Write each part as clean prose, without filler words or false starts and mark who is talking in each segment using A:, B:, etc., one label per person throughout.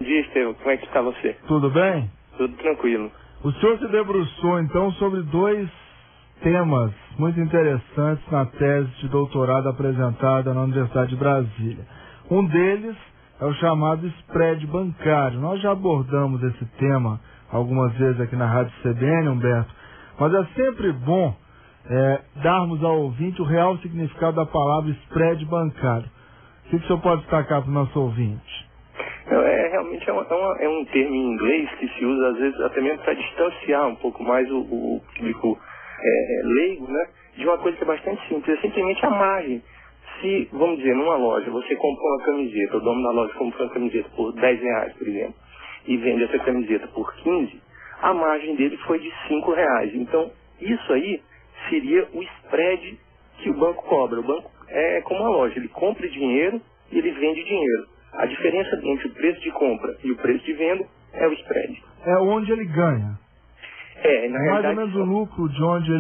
A: dia, Estevam. Como é que está você?
B: Tudo bem?
A: Tudo tranquilo.
B: O senhor se debruçou, então, sobre dois temas muito interessantes na tese de doutorado apresentada na Universidade de Brasília. Um deles é o chamado spread bancário. Nós já abordamos esse tema algumas vezes aqui na Rádio CBN, Humberto, mas é sempre bom darmos ao ouvinte o real significado da palavra spread bancário. O que o senhor pode destacar para o nosso ouvinte?
A: Realmente é um termo em inglês que se usa, às vezes, até mesmo para distanciar um pouco mais o público leigo, né, de uma coisa que é bastante simples. É simplesmente a margem. Se, vamos dizer, numa loja, você comprou uma camiseta, o dono da loja comprou uma camiseta por R$10, por exemplo, e vende essa camiseta por 15, a margem dele foi de R$5. Então, isso aí seria o spread que o banco cobra. O banco é como uma loja, ele compra dinheiro e ele vende dinheiro. A diferença entre o preço de compra e o preço de venda é o spread.
B: É onde ele ganha.
A: Na
B: mais ou menos o lucro de onde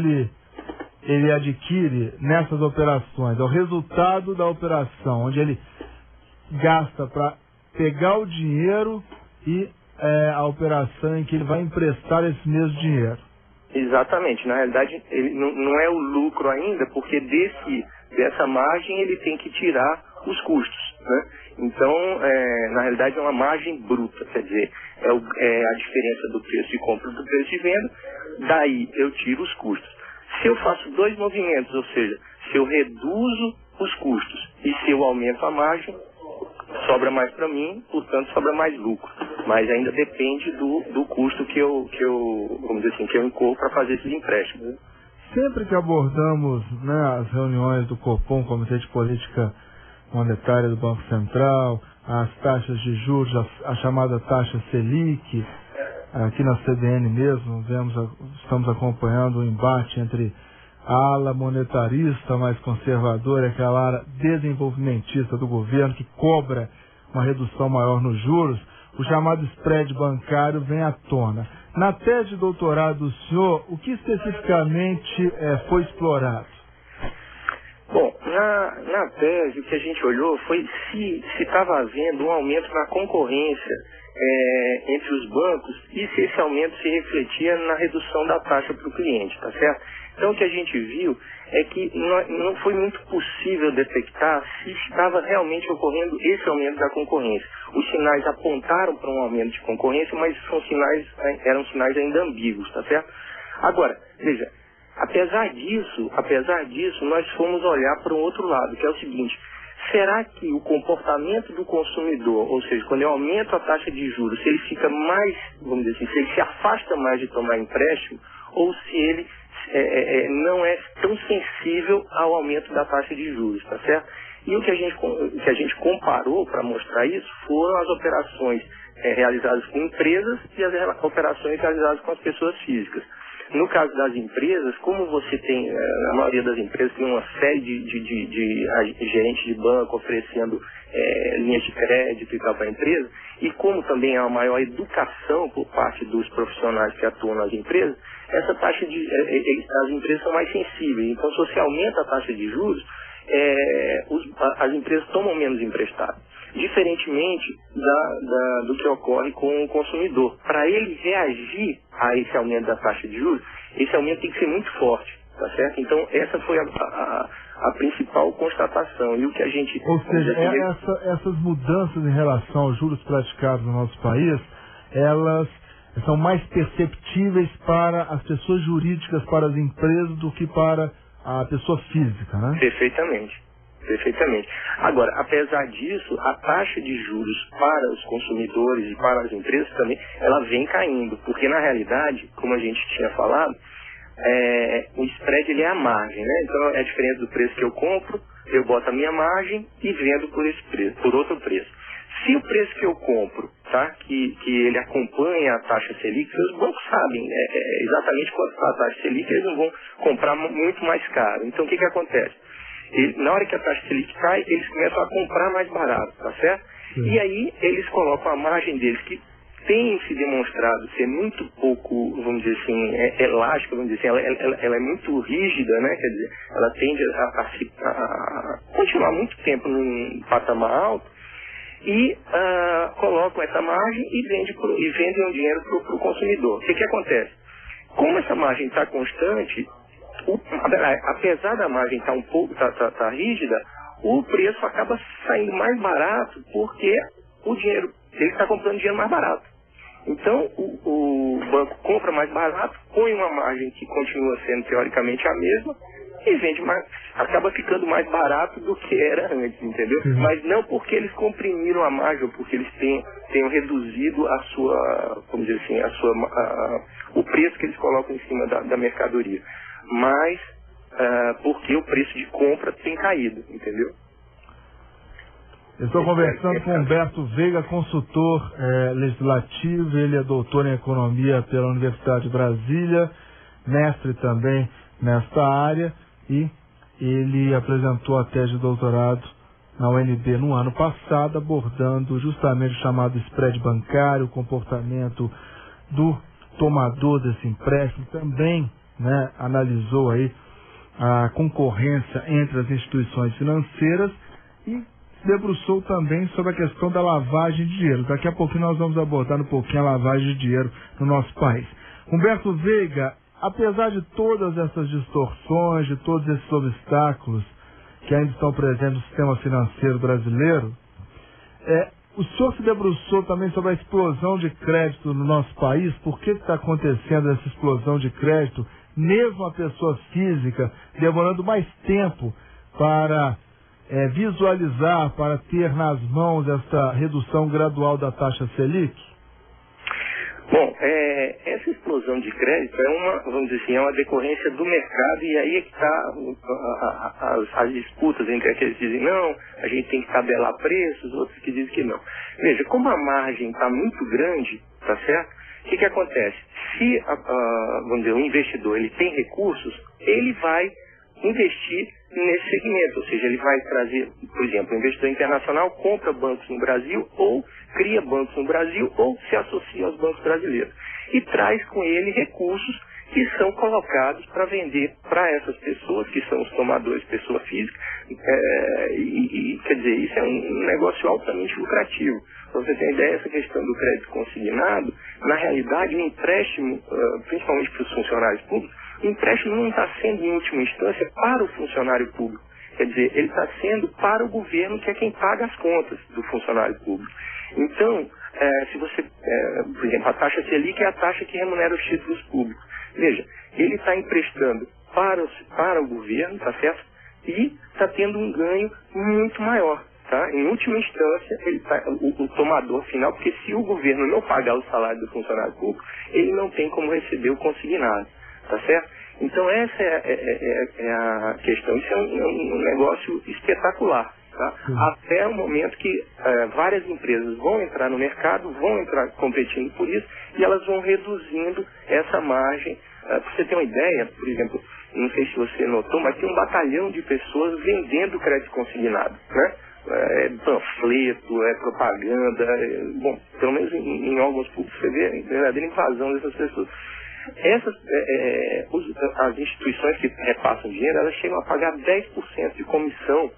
B: ele adquire nessas operações. É o resultado da operação, onde ele gasta para pegar o dinheiro e a operação em que ele vai emprestar esse mesmo dinheiro.
A: Exatamente. Na realidade, ele não é o lucro ainda, porque dessa margem ele tem que tirar os custos, né? Então, na realidade, é uma margem bruta, quer dizer, é a diferença do preço de compra e do preço de venda, daí eu tiro os custos. Se eu faço dois movimentos, ou seja, se eu reduzo os custos e se eu aumento a margem, sobra mais para mim, portanto sobra mais lucro. Mas ainda depende do custo que eu vamos dizer assim, que eu incorro para fazer esses empréstimos.
B: Sempre que abordamos, né, as reuniões do Copom, Comitê de Política Monetária do Banco Central, as taxas de juros, a chamada taxa Selic, aqui na CBN mesmo, estamos acompanhando o embate entre a ala monetarista mais conservadora e aquela ala desenvolvimentista do governo que cobra uma redução maior nos juros. O chamado spread bancário vem à tona. Na tese de doutorado do senhor, o que especificamente foi explorado?
A: Bom, na tese o que a gente olhou foi se estava havendo um aumento na concorrência entre os bancos e se esse aumento se refletia na redução da taxa para o cliente, tá certo? Então o que a gente viu é que não foi muito possível detectar se estava realmente ocorrendo esse aumento da concorrência. Os sinais apontaram para um aumento de concorrência, mas eram sinais ainda ambíguos, tá certo? Agora, veja, apesar disso, nós fomos olhar para um outro lado, que é o seguinte: será que o comportamento do consumidor, ou seja, quando eu aumento a taxa de juros, se ele fica mais, vamos dizer assim, se ele se afasta mais de tomar empréstimo, ou se ele não é tão sensível ao aumento da taxa de juros, tá certo? E o que a gente comparou para mostrar isso foram as operações realizadas com empresas e as operações realizadas com as pessoas físicas. No caso das empresas, como você tem, a maioria das empresas tem uma série de gerentes de banco oferecendo linhas de crédito e tal para a empresa, e como também há uma maior educação por parte dos profissionais que atuam nas empresas, essa taxa as empresas são mais sensíveis. Então, se você aumenta a taxa de juros, as empresas tomam menos emprestado. Diferentemente do que ocorre com o consumidor. Para ele reagir a esse aumento da taxa de juros, esse aumento tem que ser muito forte, tá certo? Então, essa foi a principal constatação. E o que a gente...
B: Ou seja, essas mudanças em relação aos juros praticados no nosso país, elas são mais perceptíveis para as pessoas jurídicas, para as empresas, do que para a pessoa física, né?
A: Perfeitamente. Agora, apesar disso, a taxa de juros para os consumidores e para as empresas também, ela vem caindo, porque na realidade, como a gente tinha falado, o spread ele é a margem, né? Então é a diferença do preço que eu compro, eu boto a minha margem e vendo por outro preço. Se o preço que eu compro, tá, que ele acompanha a taxa Selic, os bancos sabem exatamente quanto está a taxa Selic, eles não vão comprar muito mais caro. Então o que acontece? Na hora que a taxa Selic cai, eles começam a comprar mais barato, tá certo?
B: Sim.
A: E aí eles colocam a margem deles, que tem se demonstrado ser muito pouco, vamos dizer assim, elástica, vamos dizer assim, ela é muito rígida, né? Quer dizer, ela tende a continuar muito tempo num patamar alto. e colocam essa margem e vendem o dinheiro para o consumidor. O que acontece? Como essa margem está constante, apesar da margem estar tá rígida, o preço acaba saindo mais barato porque ele está comprando dinheiro mais barato. Então, o banco compra mais barato, põe uma margem que continua sendo teoricamente a mesma e vende mais, acaba ficando mais barato do que era antes, entendeu?
B: Uhum.
A: Mas não porque eles comprimiram a margem, ou porque eles tenham reduzido a sua, vamos dizer assim, o preço que eles colocam em cima da mercadoria, mas porque o preço de compra tem caído, entendeu?
B: Eu estou conversando com Humberto Veiga, consultor legislativo. Ele é doutor em economia pela Universidade de Brasília, mestre também nesta área, e ele apresentou a tese de doutorado na UNB no ano passado, abordando justamente o chamado spread bancário, o comportamento do tomador desse empréstimo. Também, né, analisou aí a concorrência entre as instituições financeiras e se debruçou também sobre a questão da lavagem de dinheiro. Daqui a pouquinho nós vamos abordar um pouquinho a lavagem de dinheiro no nosso país. Humberto Veiga, apesar de todas essas distorções, de todos esses obstáculos que ainda estão presentes no sistema financeiro brasileiro, o senhor se debruçou também sobre a explosão de crédito no nosso país. Por que está acontecendo essa explosão de crédito, mesmo a pessoa física demorando mais tempo para visualizar, para ter nas mãos essa redução gradual da taxa Selic?
A: Bom, essa explosão de crédito vamos dizer assim, é uma decorrência do mercado, e aí é que está as disputas entre aqueles que dizem não, a gente tem que tabelar preços, outros que dizem que não. Veja, como a margem está muito grande, tá certo? O que acontece? Se vamos dizer, o investidor ele tem recursos, ele vai investir nesse segmento, ou seja, ele vai trazer, por exemplo, o investidor internacional compra bancos no Brasil, ou cria bancos no Brasil, ou se associa aos bancos brasileiros e traz com ele recursos que são colocados para vender para essas pessoas, que são os tomadores, pessoa física, quer dizer, isso é um negócio altamente lucrativo. Para você ter ideia, essa questão do crédito consignado, na realidade, o empréstimo, principalmente para os funcionários públicos, o empréstimo não está sendo, em última instância, para o funcionário público. Quer dizer, ele está sendo para o governo, que é quem paga as contas do funcionário público. Então, se você, por exemplo, a taxa Selic é a taxa que remunera os títulos públicos. Veja, ele está emprestando para o governo, tá certo? E está tendo um ganho muito maior. Tá? Em última instância, o tomador final, porque se o governo não pagar o salário do funcionário público, ele não tem como receber o consignado. Tá certo? Então essa é a questão. Isso é um negócio espetacular. Tá? Até o momento que várias empresas vão entrar no mercado, vão entrar competindo por isso, e elas vão reduzindo essa margem. Para você ter uma ideia, por exemplo, não sei se você notou, mas tem um batalhão de pessoas vendendo crédito consignado, né? Panfleto, propaganda, bom, pelo menos em órgãos públicos você vê a verdadeira invasão dessas pessoas. As instituições que repassam dinheiro, elas chegam a pagar 10% de comissão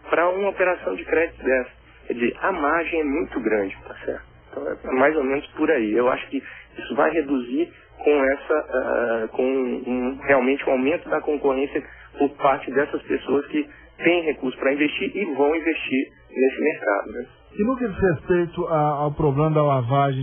A: para uma operação de crédito dessa. Quer dizer, a margem é muito grande, tá certo? Então é mais ou menos por aí. Eu acho que isso vai reduzir realmente um aumento da concorrência por parte dessas pessoas que têm recursos para investir e vão investir nesse mercado, né?
B: E no que diz respeito ao problema da lavagem